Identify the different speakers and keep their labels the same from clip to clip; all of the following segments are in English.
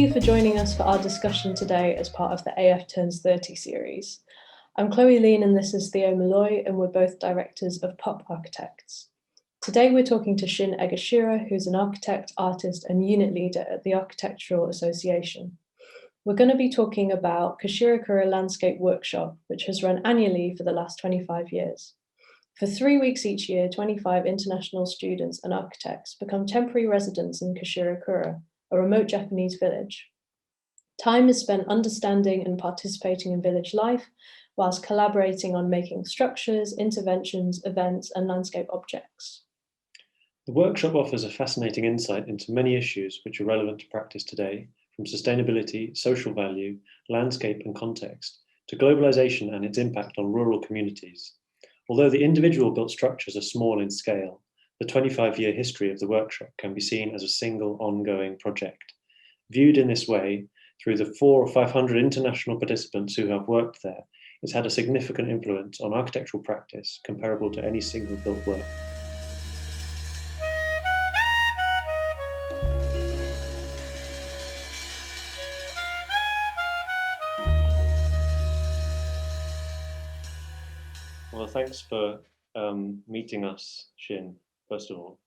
Speaker 1: you for joining us for our discussion today as part of the AF Turns 30 series. I'm Chloe Lean and this is Theo Malloy, and we're both directors of PUP Architects. Today we're talking to Shin Egashira, who's an architect, artist and unit leader at the Architectural Association. We're going to be talking about Koshirakura Landscape Workshop, which has run annually for the last 25 years. For 3 weeks each year, 25 international students and architects become temporary residents in Koshirakura, a remote Japanese village. Time is spent understanding and participating in village life, whilst collaborating on making structures, interventions, events, and landscape objects.
Speaker 2: The workshop offers a fascinating insight into many issues which are relevant to practice today, from sustainability, social value, landscape and context, to globalization and its impact on rural communities. Although the individual built structures are small in scale, the 25-year history of the workshop can be seen as a single ongoing project. Viewed in this way, through the 400 or 500 international participants who have worked there, it's had a significant influence on architectural practice comparable to any single built work. Well, thanks for meeting us, Shin, first of all.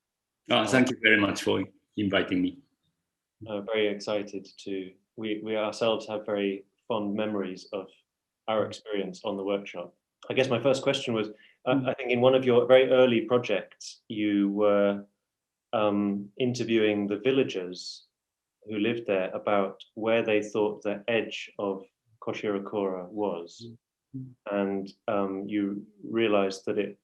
Speaker 3: Thank you very much for inviting me.
Speaker 2: Very excited to, we ourselves have very fond memories of our experience on the workshop. I guess my first question was, I think in one of your very early projects, you were interviewing the villagers who lived there about where they thought the edge of Koshirakura was. And you realized that it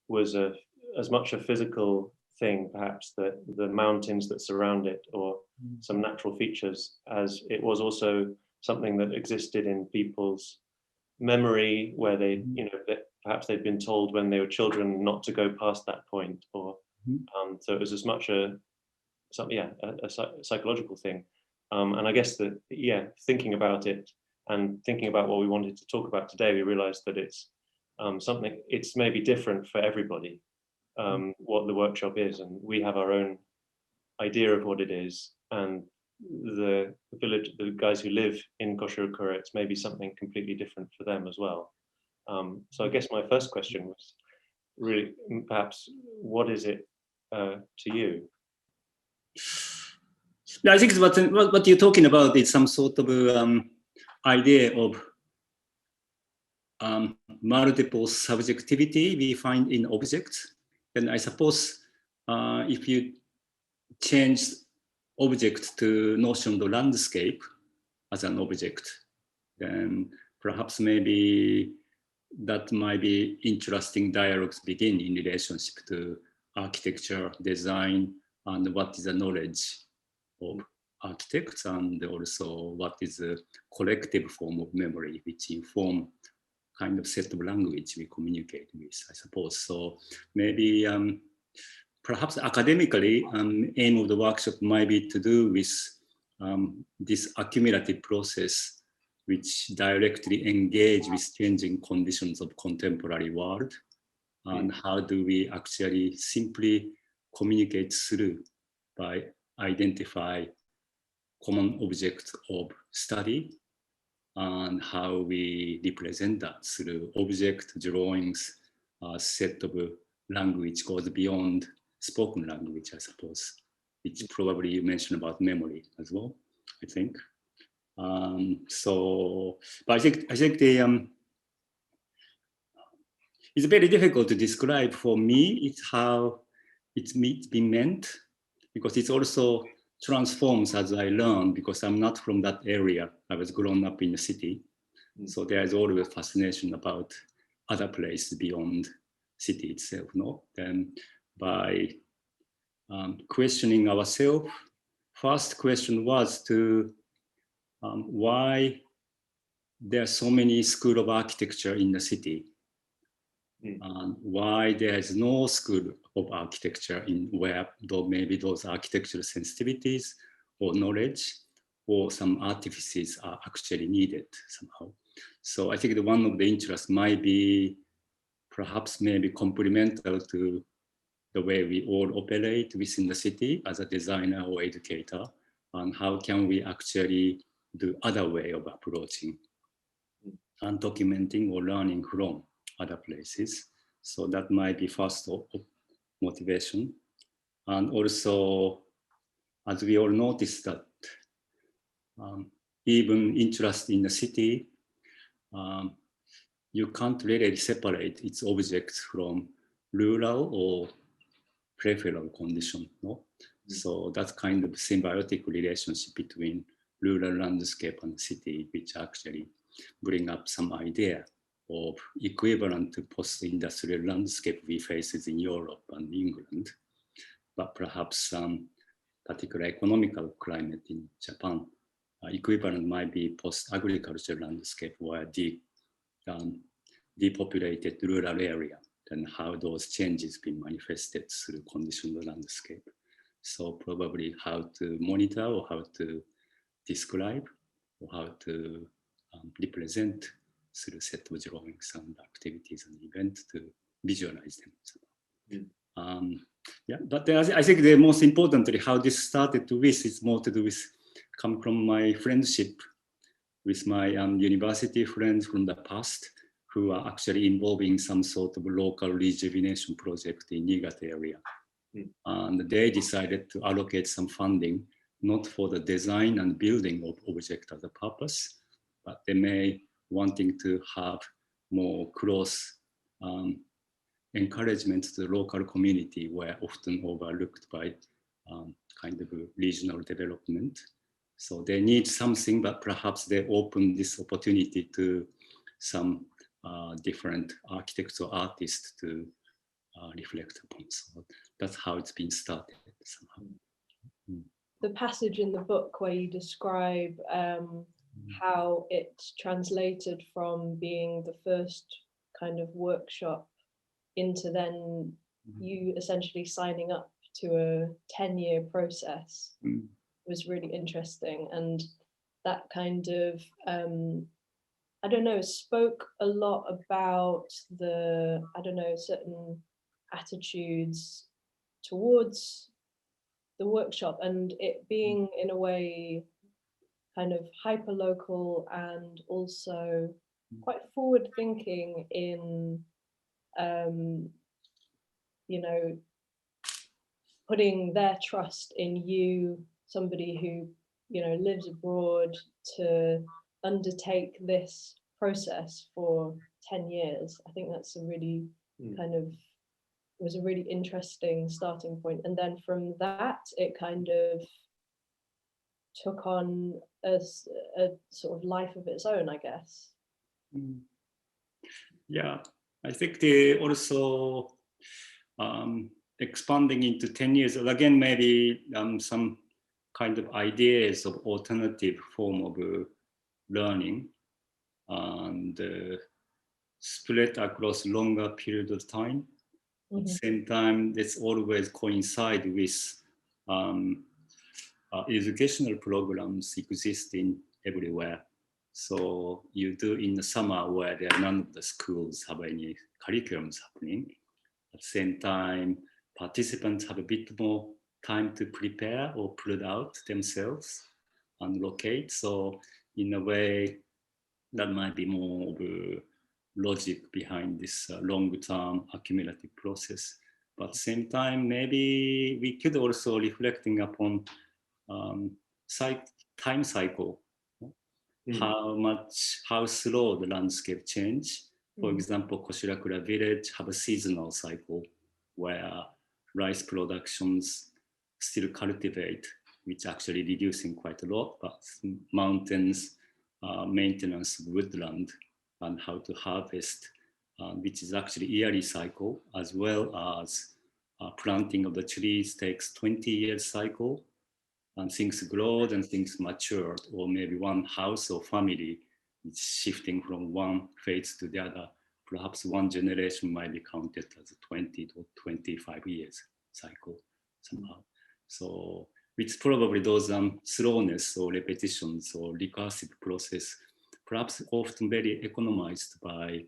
Speaker 2: was as much a physical thing, perhaps, that the mountains that surround it or some natural features, as it was also something that existed in people's memory, where they, that perhaps they'd been told when they were children not to go past that point, or so it was as much a psychological thing. And I guess that, thinking about it and thinking about what we wanted to talk about today, we realized that it's something, it's maybe different for everybody, what the workshop is, and we have our own idea of what it is, and the village, the guys who live in Koshirakura, it's maybe something completely different for them as well. So I guess my first question was really, perhaps, what is it to you?
Speaker 3: I think what you're talking about is some sort of idea of multiple subjectivity we find in objects. And I suppose if you change object to notion of the landscape as an object, then perhaps maybe that might be interesting dialogues begin in relationship to architecture, design, and what is the knowledge of architects, and also what is a collective form of memory which inform kind of set of language we communicate with, I suppose. So maybe perhaps academically, aim of the workshop might be to do with this accumulative process which directly engage with changing conditions of contemporary world, and how do we actually simply communicate through by identify common objects of study, and how we represent that through object drawings, a set of language goes beyond spoken language, I suppose, which probably you mentioned about memory as well, I think. So, but I think the it's very difficult to describe for me. It's how it's been meant, because it's also transforms as I learn, because I'm not from that area. I was grown up in the city. So there's always fascination about other places beyond city itself, no? Then by questioning ourselves, first question was to why there are so many schools of architecture in the city, and why there is no school of architecture in where maybe those architectural sensitivities or knowledge or some artifices are actually needed somehow. So I think that one of the interests might be perhaps maybe complementary to the way we all operate within the city as a designer or educator, and how can we actually do other way of approaching and documenting or learning from other places. So that might be first motivation. And also, as we all notice that even interest in the city, you can't really separate its objects from rural or peripheral condition, no? So that's kind of symbiotic relationship between rural landscape and city, which actually bring up some idea of equivalent to post-industrial landscape we face in Europe and England, but perhaps some particular economical climate in Japan. Equivalent might be post-agricultural landscape where depopulated rural area and how those changes been manifested through conditional landscape. So probably how to monitor or how to describe or how to represent through set of drawings and activities and events to visualize them. Yeah, but I think the most importantly, how this started to with is more to do with come from my friendship with my university friends from the past who are actually involved in some sort of local rejuvenation project in Niigata area. And they decided to allocate some funding, not for the design and building of object as a purpose, but they may wanting to have more close encouragement to the local community were often overlooked by kind of regional development. So they need something, but perhaps they open this opportunity to some different architects or artists to reflect upon. So that's how it's been started somehow.
Speaker 1: The passage in the book where you describe how it's translated from being the first kind of workshop into then you essentially signing up to a 10-year process was really interesting. And that kind of, I don't know, spoke a lot about the, I don't know, certain attitudes towards the workshop and it being in a way kind of hyper local and also quite forward thinking in you know, putting their trust in you, somebody who, you know, lives abroad, to undertake this process for 10 years. I think that's a really kind of, was a really interesting starting point. And then from that, it kind of took on a sort of life of its own, I guess.
Speaker 3: Yeah, I think they also expanding into 10 years, again, maybe some kind of ideas of alternative form of learning and spread across longer period of time. At the same time, this always coincide with educational programs existing everywhere. So you do in the summer where there are none of the schools have any curriculums happening. At the same time, participants have a bit more time to prepare or pull out themselves and locate. So in a way, that might be more of a logic behind this long-term accumulative process. But at the same time, maybe we could also reflecting upon time cycle, how slow the landscape change. For example, Koshirakura village have a seasonal cycle where rice productions still cultivate, which actually reducing quite a lot, but mountains, maintenance of woodland and how to harvest, which is actually yearly cycle, as well as planting of the trees takes 20 years cycle, and things grow and things mature, or maybe one house or family is shifting from one phase to the other. Perhaps one generation might be counted as a 20 to 25 years cycle somehow. So it's probably those slowness or repetitions or recursive process, perhaps often very economized by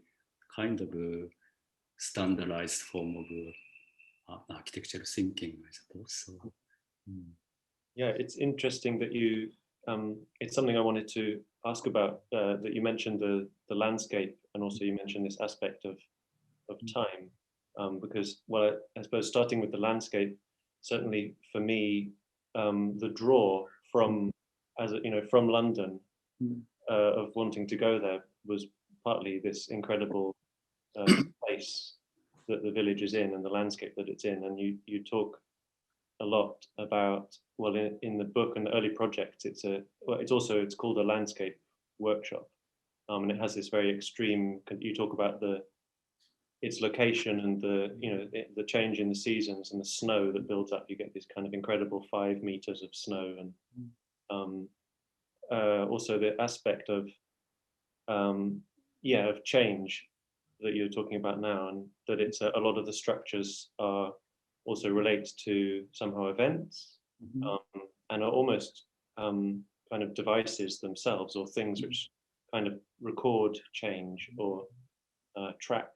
Speaker 3: kind of a standardized form of architectural thinking, I suppose. So,
Speaker 2: Yeah, it's interesting that you, it's something I wanted to ask about, that you mentioned the landscape, and also you mentioned this aspect of time, because, well, I suppose starting with the landscape, certainly for me, the draw from, from London, of wanting to go there was partly this incredible place that the village is in and the landscape that it's in. And you talk a lot about, well, in the book and the early projects, it's called a landscape workshop, and it has this very extreme. You talk about its location and the change in the seasons and the snow that builds up. You get this kind of incredible 5 meters of snow, and also the aspect of of change that you're talking about now, and that it's a lot of the structures are also relate to somehow events, and are almost kind of devices themselves, or things which kind of record change or track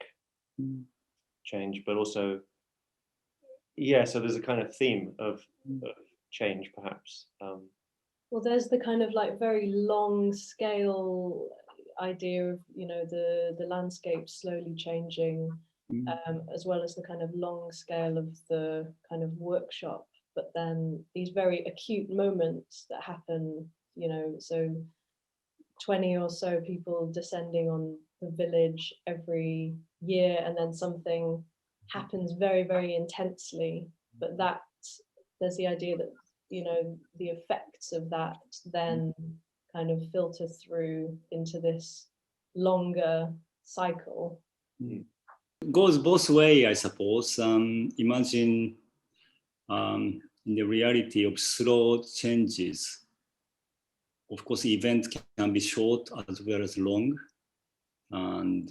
Speaker 2: change, but also, so there's a kind of theme of change, perhaps.
Speaker 1: Well, there's the kind of like very long scale idea of, the landscape slowly changing, as well as the kind of long scale of the kind of workshop, but then these very acute moments that happen, so 20 or so people descending on the village every year, and then something happens very, very intensely, but there's the idea that, the effects of that then kind of filter through into this longer cycle.
Speaker 3: Goes both way, I suppose. Imagine in the reality of slow changes. Of course, event can be short as well as long. And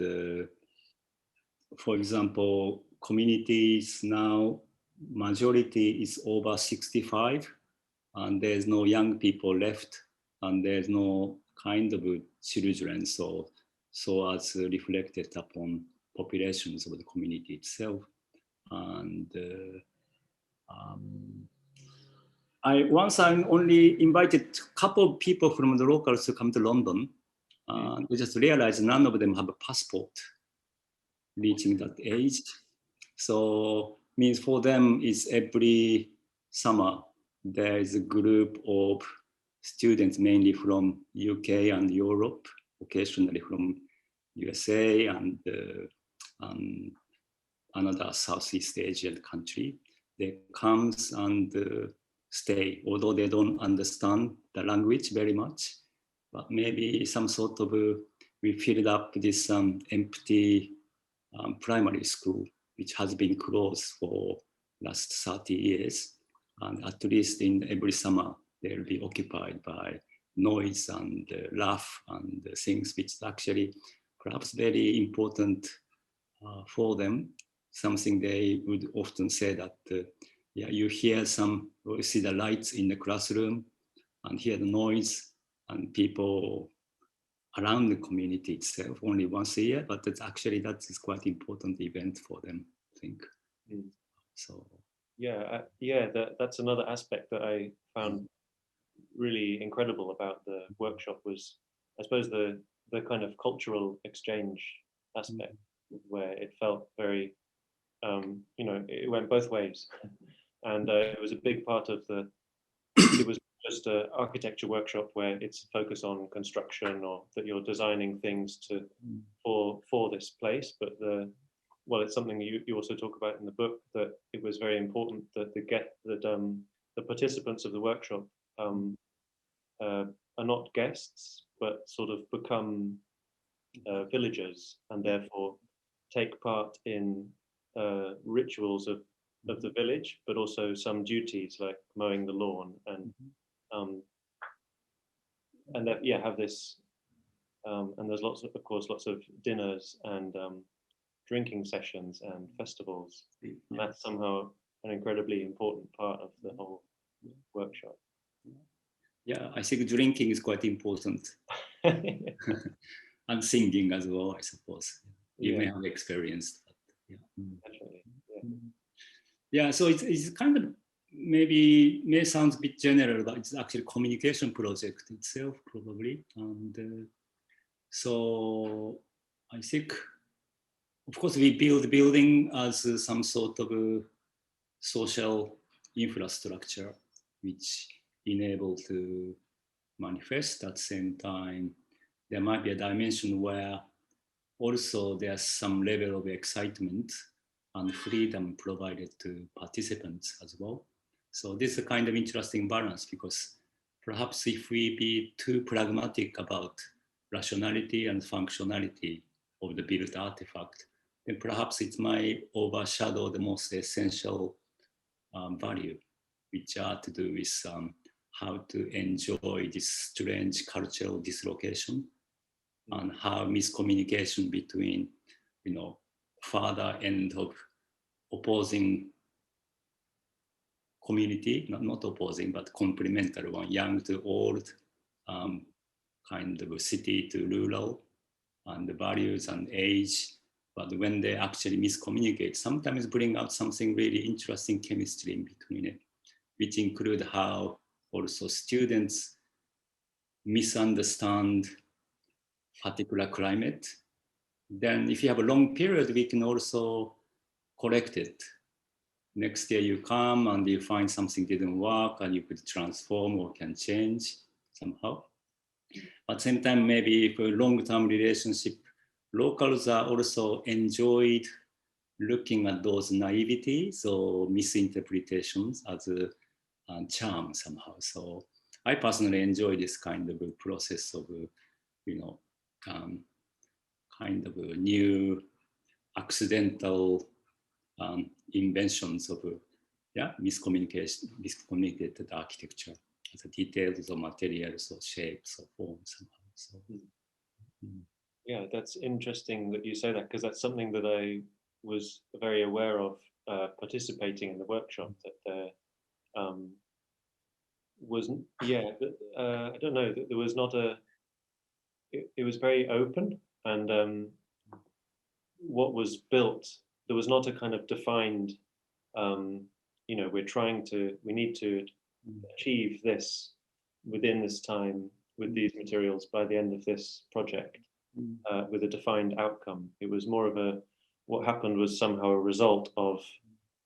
Speaker 3: for example, communities now, majority is over 65, and there's no young people left, and there's no kind of children, so as reflected upon populations of the community itself. And I only invited a couple of people from the locals to come to London. We just realized none of them have a passport reaching that age. So means for them is every summer there is a group of students mainly from UK and Europe, occasionally from USA and another Southeast Asian country. They comes and stay, although they don't understand the language very much, but maybe some sort of we filled up this empty primary school, which has been closed for last 30 years. And at least in every summer, they'll be occupied by noise and laugh and things which actually perhaps very important for them. Something they would often say that, you hear you see the lights in the classroom and hear the noise and people around the community itself only once a year, but that is quite important event for them, I think. So that's another aspect that I found really incredible about the workshop was, I suppose, the kind of cultural exchange aspect, where it felt very, it went both ways, and it was a big part of it was just an architecture workshop where it's focused on construction, or that you're designing things for this place, but it's something you also talk about in the book, that it was very important that the participants of the workshop are not guests, but sort of become villagers, and therefore take part in rituals of the village, but also some duties like mowing the lawn, and have this, and there's lots of dinners and drinking sessions and festivals. And that's somehow an incredibly important part of the whole workshop. Yeah, I think drinking is quite important. And singing as well, I suppose. You may have experienced that.
Speaker 2: Definitely.
Speaker 3: Yeah, so it's kind of may sound a bit general, but it's actually communication project itself, probably. And so I think, of course, we build building as some sort of a social infrastructure, which enable to manifest. At the same time, there might be a dimension where also there's some level of excitement and freedom provided to participants as well. So this is a kind of interesting balance, because perhaps if we be too pragmatic about rationality and functionality of the built artifact, then perhaps it might overshadow the most essential value, which are to do with how to enjoy this strange cultural dislocation and how miscommunication between, further end of opposing community, not opposing, but complementary one, young to old, kind of city to rural, and the values and age. But when they actually miscommunicate, sometimes bring out something really interesting chemistry in between it, which include how also students misunderstand particular climate. Then if you have a long period, we can also correct it. Next year you come and you find something didn't work and you could transform or can change somehow. But at the same time, maybe for a long-term relationship, locals are also enjoyed looking at those naiveties or misinterpretations as a charm somehow. So I personally enjoy this kind of a process of, kind of a new accidental inventions of miscommunicated architecture, as a details of materials or shapes or forms somehow. So,
Speaker 2: yeah, that's interesting that you say that, because that's something that I was very aware of participating in the workshop, that there wasn't, I don't know, that there was not it was very open, and what was built, there was not a kind of defined, we need to achieve this within this time with these materials by the end of this project, with a defined outcome. It was more of what happened was somehow a result of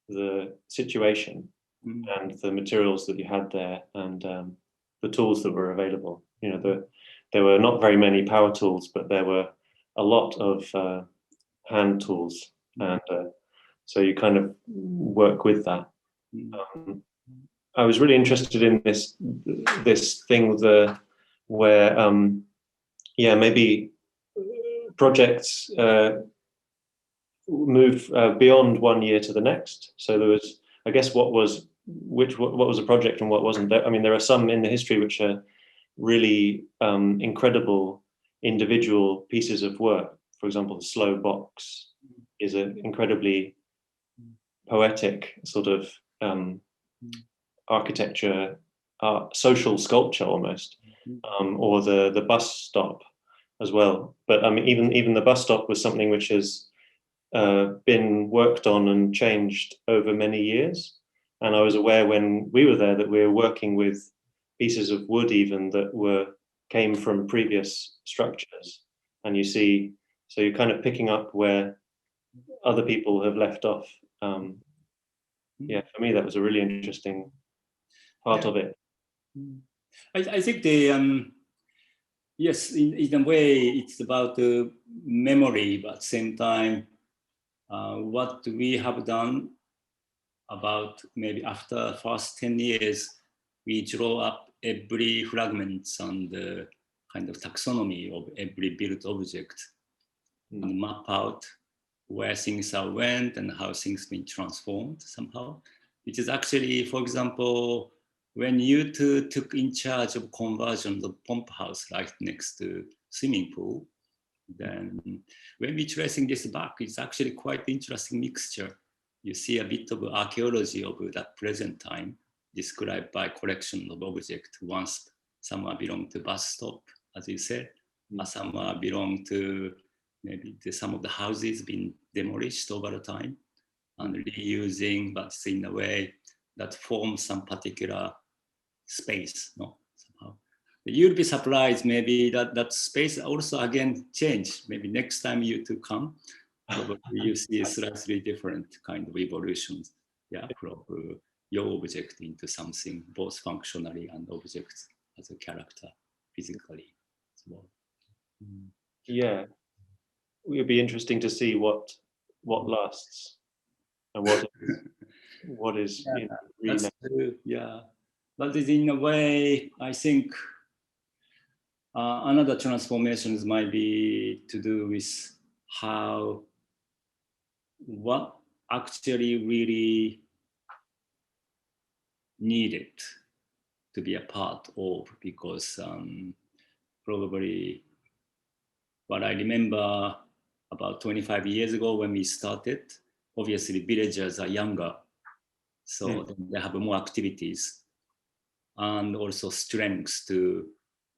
Speaker 2: the situation and the materials that you had there, and the tools that were available. There were not very many power tools, but there were a lot of hand tools, and so you kind of work with that. I was really interested in this thing where maybe projects move beyond 1 year to the next. So there was, I guess, what was a project and what wasn't. I mean, there are some in the history which are really incredible individual pieces of work. For example, the slow box is an incredibly poetic sort of architecture, social sculpture almost, or the bus stop as well. But I mean, even the bus stop was something which has been worked on and changed over many years. And I was aware when we were there that we were working with pieces of wood even that came from previous structures. And you see, so you're kind of picking up where other people have left off. For me, that was a really interesting part of it.
Speaker 3: I think yes, in a way, it's about memory, but at the same time, what we have done about maybe after first 10 years, we draw up every fragments and kind of taxonomy of every built object and map out where things are went and how things been transformed somehow, which is actually, for example, when you two took in charge of conversion of pump house right next to swimming pool, then when we're tracing this back, it's actually quite interesting mixture. You see a bit of archaeology of that present time described by collection of objects. Once some belong to bus stop, as you said, some belong to maybe some of the houses been demolished over the time and reusing, but in a way that form some particular space, no, somehow. You'll be surprised maybe that space also again change. Maybe next time you to come, probably you see a slightly different kind of evolutions, yeah, from your object into something both functionally and object as a character physically as well.
Speaker 2: Yeah, it would be interesting to see what lasts and what is
Speaker 3: Yeah,
Speaker 2: you know,
Speaker 3: that's true. Yeah, but in a way, I think another transformations might be to do with how what actually really needed to be a part of, because probably what I remember about 25 years ago when we started, obviously villagers are younger, so they have more activities and also strengths to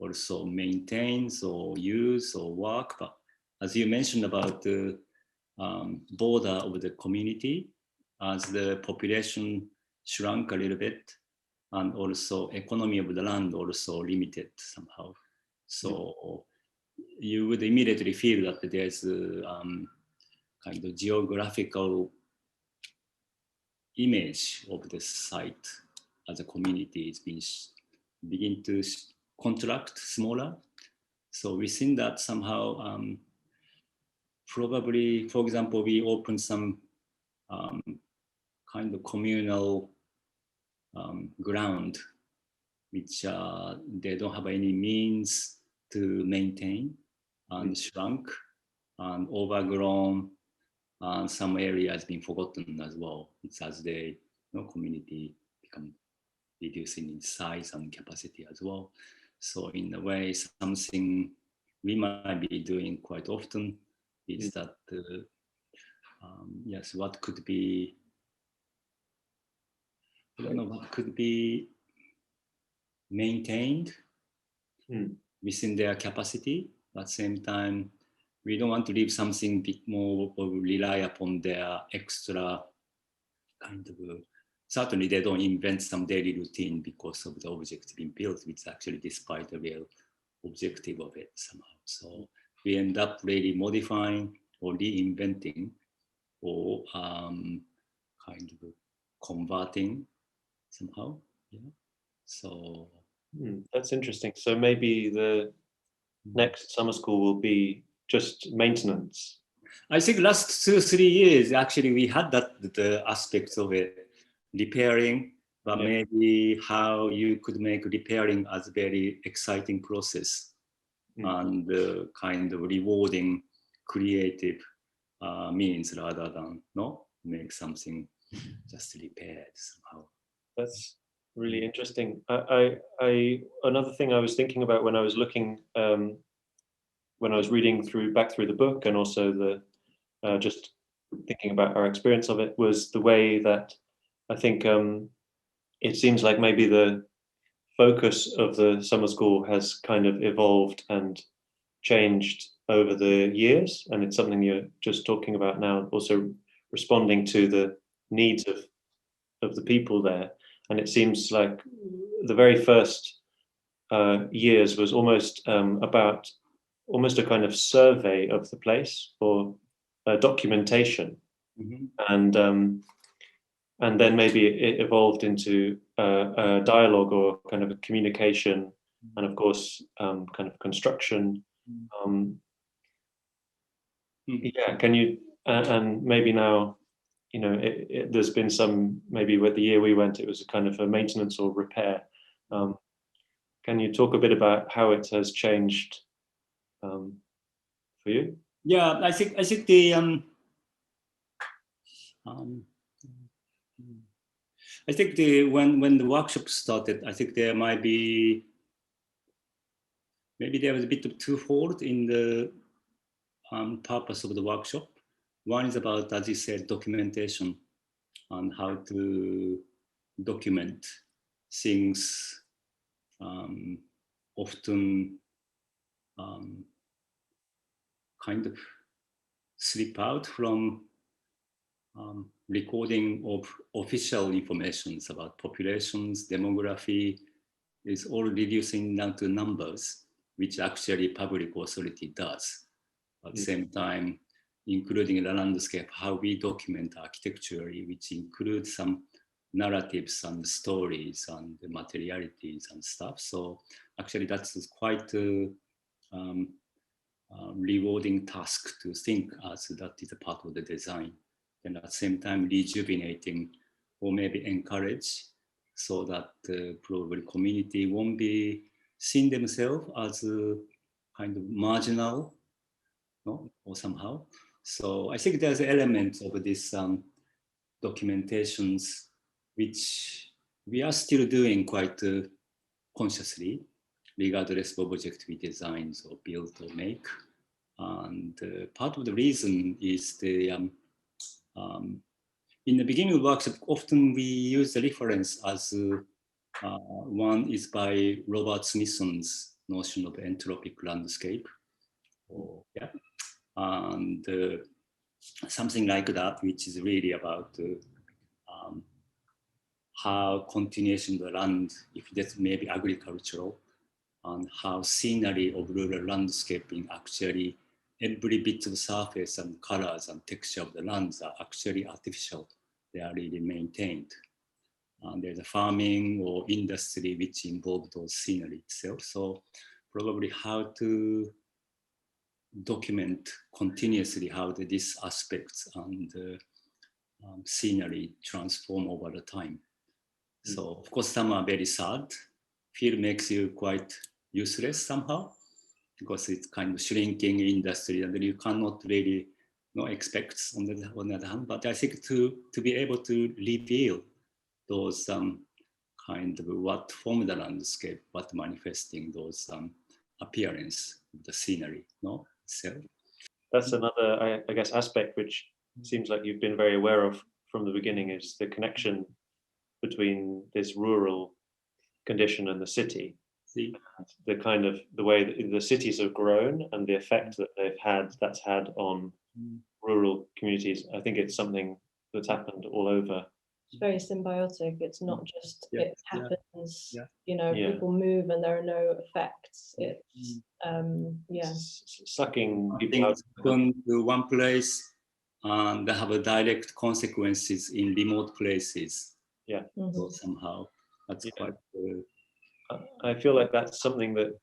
Speaker 3: also maintain or use or work. But as you mentioned about the border of the community, as the population shrunk a little bit, and also economy of the land also limited somehow. So you would immediately feel that there's a kind of geographical image of the site as a community is being begin to contract smaller. So within that somehow, probably, for example, we opened some kind of communal ground, which they don't have any means to maintain, and shrunk and overgrown, and some area has been forgotten as well. It's as the community become reducing in size and capacity as well. So in a way, something we might be doing quite often is that, yes, what could be, I don't know, what could be maintained within their capacity. At the same time, we don't want to leave something bit more or rely upon their extra kind of, certainly they don't invent some daily routine because of the object being built, which actually despite the real objective of it somehow. So we end up really modifying or reinventing or kind of converting somehow. Yeah. So
Speaker 2: that's interesting. So maybe the next summer school will be just maintenance.
Speaker 3: I think last 2-3 years, actually, we had the aspects of it, repairing, but maybe how you could make repairing as a very exciting process and kind of rewarding creative means rather than make something just repaired somehow.
Speaker 2: That's really interesting. I another thing I was thinking about when I was looking, when I was reading back through the book, and also the just thinking about our experience of it, was the way that I think it seems like maybe the focus of the summer school has kind of evolved and changed over the years, and it's something you're just talking about now, also responding to the needs of the people there. And it seems like the very first years was almost about almost a kind of survey of the place, or documentation, and then maybe it evolved into a dialogue or kind of a communication, and of course kind of construction. Yeah, can you and maybe now, there's been some, maybe with the year we went, it was a kind of a maintenance or repair. Can you talk a bit about how it has changed for you?
Speaker 3: Yeah, I think the I think when the workshop started, I think there might be, maybe there was a bit of twofold in the purpose of the workshop. One is about, as you said, documentation and how to document things often kind of slip out from recording of official informations about populations, demography is all reducing down to numbers, which actually public authority does. At the same time, including the landscape, how we document architecturally, which includes some narratives and stories and the materialities and stuff. So actually that's quite a rewarding task to think as that is a part of the design. And at the same time rejuvenating or maybe encourage so that the probably community won't be seeing themselves as a kind of marginal, no, or somehow. So I think there's elements of this documentations which we are still doing quite consciously, regardless of object we design or build or make. And part of the reason is the in the beginning of the workshop, often we use the reference as one is by Robert Smithson's notion of entropic landscape. Or, yeah. And something like that, which is really about how continuation of the land, if that's maybe agricultural, and how scenery of rural landscaping actually every bit of surface and colors and texture of the lands are actually artificial. They are really maintained. And there's a farming or industry which involve those scenery itself. So probably how to document continuously how these aspects and scenery transform over the time. So of course some are very sad. Fear makes you quite useless somehow because it's kind of shrinking industry and you cannot really expect on the other hand. But I think to be able to reveal those kind of what form the landscape, what manifesting those appearance of the scenery, no? So
Speaker 2: that's another, I guess, aspect which seems like you've been very aware of from the beginning is the connection between this rural condition and the city. The kind of the way that the cities have grown and the effect that that's had on rural communities. I think it's something that's happened all over.
Speaker 1: It's very symbiotic. It's not just it happens, you know, people move and there are no effects. It's
Speaker 2: sucking people
Speaker 3: out to one place and they have a direct consequences in remote places.
Speaker 2: Yeah.
Speaker 3: So somehow that's quite
Speaker 2: I feel like that's something that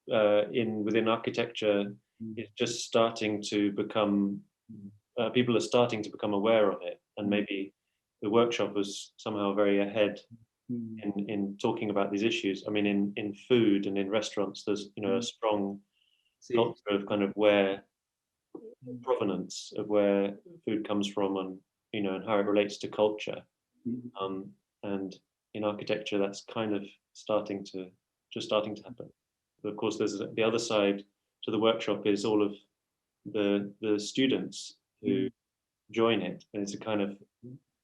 Speaker 2: within architecture is just starting to become, people are starting to become aware of it, and maybe the workshop was somehow very ahead in talking about these issues. I mean, in food and in restaurants, there's a strong culture of kind of where provenance of where food comes from, and and how it relates to culture, and in architecture that's kind of starting to happen. But of course there's the other side to the workshop is all of the students who join it, and it's a kind of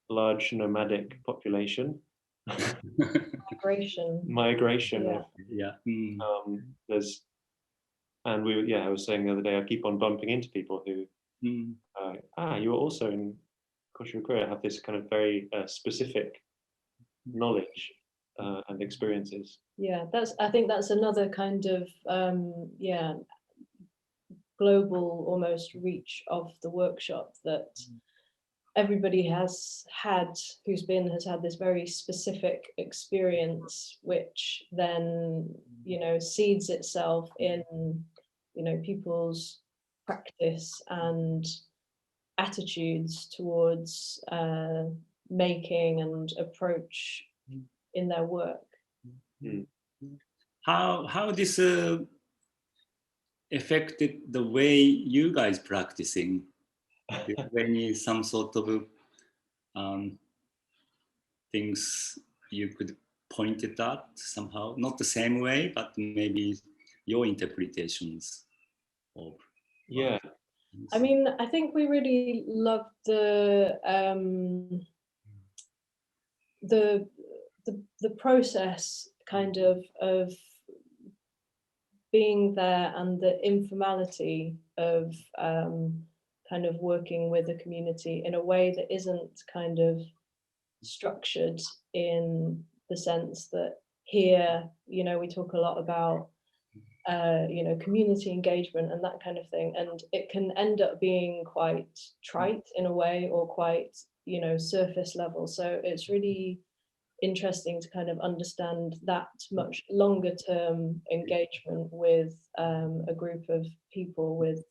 Speaker 2: large nomadic population. Migration. There's, and I was saying the other day, I keep on bumping into people who you were also in Koshirakura, have this kind of very specific knowledge and experiences.
Speaker 1: I think that's another kind of global almost reach of the workshop, that everybody has had this very specific experience, which then seeds itself in people's practice and attitudes towards making and approach in their work.
Speaker 3: How this affected the way you guys practicing? Any some sort of things you could point it out somehow, not the same way, but maybe your interpretations of.
Speaker 1: I mean, I think we really loved the process kind of being there, and the informality of kind of working with the community in a way that isn't kind of structured in the sense that here, you know, we talk a lot about, you know, community engagement and that kind of thing. And it can end up being quite trite in a way, or quite, you know, surface level. So it's really interesting to kind of understand that much longer term engagement with a group of people with,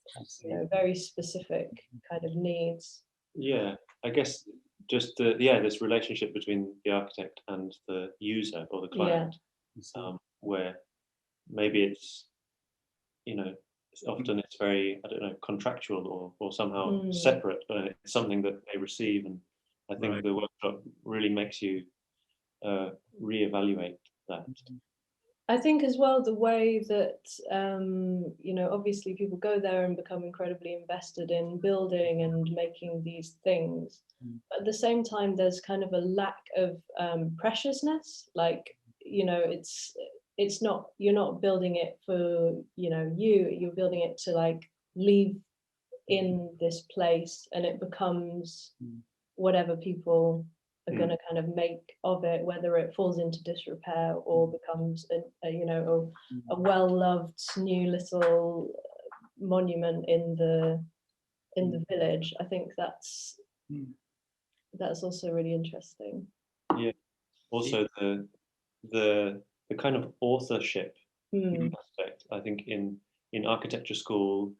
Speaker 1: you know, very specific kind of needs.
Speaker 2: Yeah, I guess just this relationship between the architect and the user or the client, where maybe it's, you know, often it's very, I don't know, contractual or somehow separate, but it's something that they receive. And I think the workshop really makes you reevaluate that.
Speaker 1: I think as well the way that, you know, obviously people go there and become incredibly invested in building and making these things. But at the same time, there's kind of a lack of preciousness. Like, you know, it's not, you're not building it for, you know, you're building it to like leave in this place, and it becomes whatever people are going to kind of make of it, whether it falls into disrepair or becomes a you know, a well-loved new little monument in the village. I think that's also really interesting.
Speaker 2: Yeah. Also the kind of authorship aspect, I think in architecture school,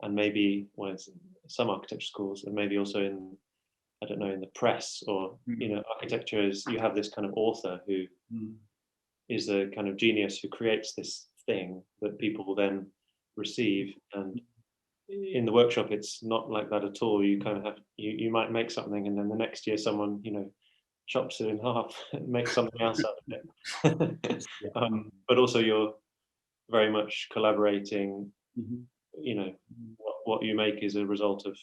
Speaker 2: and maybe some architecture schools, and maybe also in, I don't know, in the press, or you know, architecture is, you have this kind of author who is a kind of genius who creates this thing that people will then receive. And in the workshop, it's not like that at all. You kind of have, you might make something, and then the next year someone, you know, chops it in half and makes something else out of it. But also you're very much collaborating. You know, what you make is a result of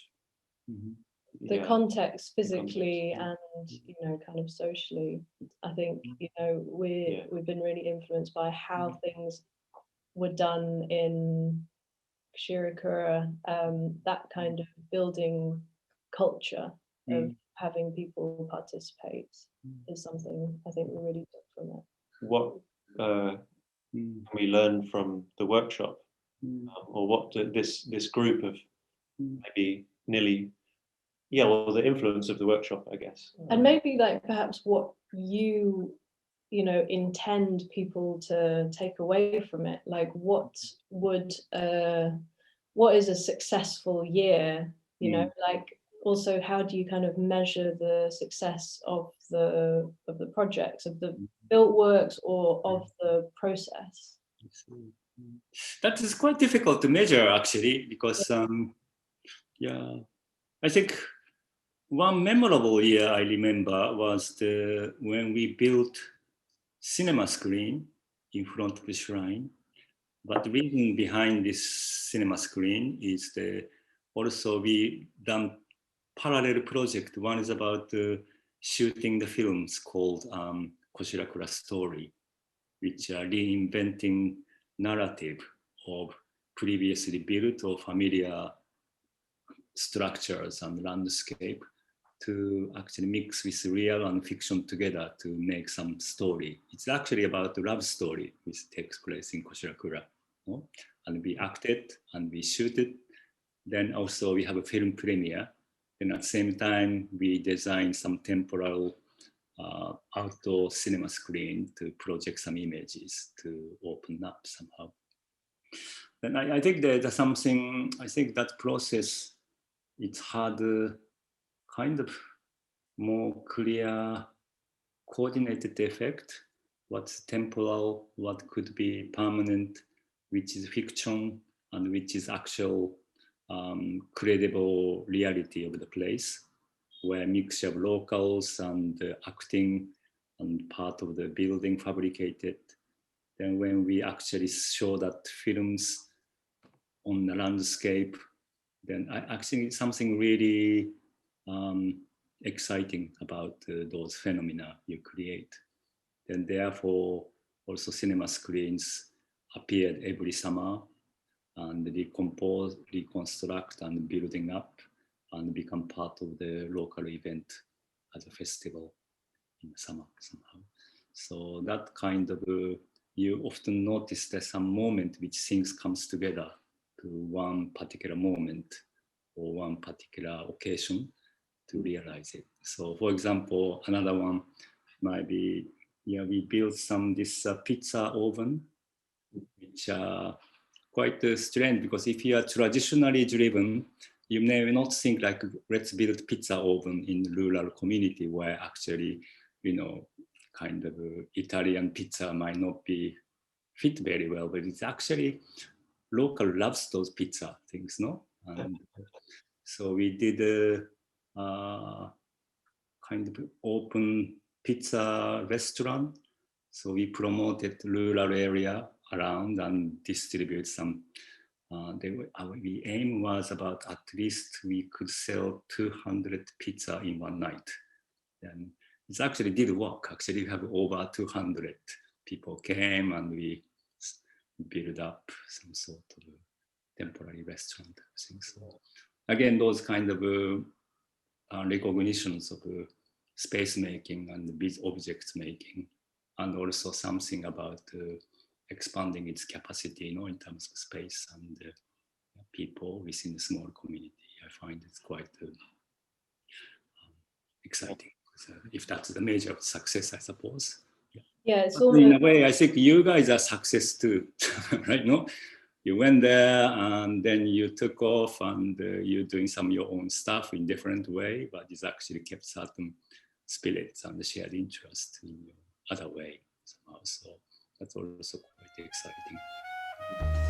Speaker 1: the context physically and, you know, kind of socially. I think, you know, we've been really influenced by how things were done in Koshirakura, that kind of building culture of having people participate is something I think we really took from it.
Speaker 2: What can we learn from the workshop, or what this group of maybe nearly, the influence of the workshop, I guess.
Speaker 1: And maybe like perhaps what you know, intend people to take away from it, like what is a successful year, you know, like also how do you kind of measure the success of the projects, of the built works, or of the process?
Speaker 3: That is quite difficult to measure actually, because I think one memorable year I remember was when we built cinema screen in front of the shrine. But the reason behind this cinema screen is also we done parallel project. One is about shooting the films called Koshirakura Story, which are reinventing narrative of previously built or familiar structures and landscape to actually mix with real and fiction together to make some story. It's actually about a love story which takes place in Koshirakura. And we acted and we shoot it. Then also we have a film premiere. Then at the same time, we designed some temporal outdoor cinema screen to project some images to open up somehow. Then I think there's something, I think that process, it's had kind of more clear coordinated effect, what's temporal, what could be permanent, which is fiction, and which is actual credible reality of the place, where a mixture of locals and acting and part of the building fabricated. Then when we actually show that films on the landscape, then actually something really exciting about those phenomena you create. Then therefore, also cinema screens appeared every summer and recompose, reconstruct, and building up. and become part of the local event as a festival in the summer somehow. So that kind of, you often notice there's some moment which things comes together to one particular moment or one particular occasion to realize it. So for example, another one might be, yeah, we built this pizza oven, which are quite strange, because if you are traditionally driven, you may not think like, let's build pizza oven in rural community where actually, you know, kind of Italian pizza might not be fit very well, but it's actually local loves those pizza things, no? And so we did a kind of open pizza restaurant. So we promoted rural area around and distribute some. Our aim was about at least we could sell 200 pizza in one night. And it actually did work. Actually, we have over 200 people came and we built up some sort of temporary restaurant things. So again, those kind of recognitions of space making and big objects making, and also something about expanding its capacity, you know, in terms of space and people within a small community. I find it's quite exciting. So if that's the measure of success, I suppose.
Speaker 1: Yeah, it's
Speaker 3: almost... in a way, I think you guys are success too, right? No, you went there and then you took off and you're doing some of your own stuff in different way, but it's actually kept certain spirits and shared interest in other way somehow. So that's also quite exciting.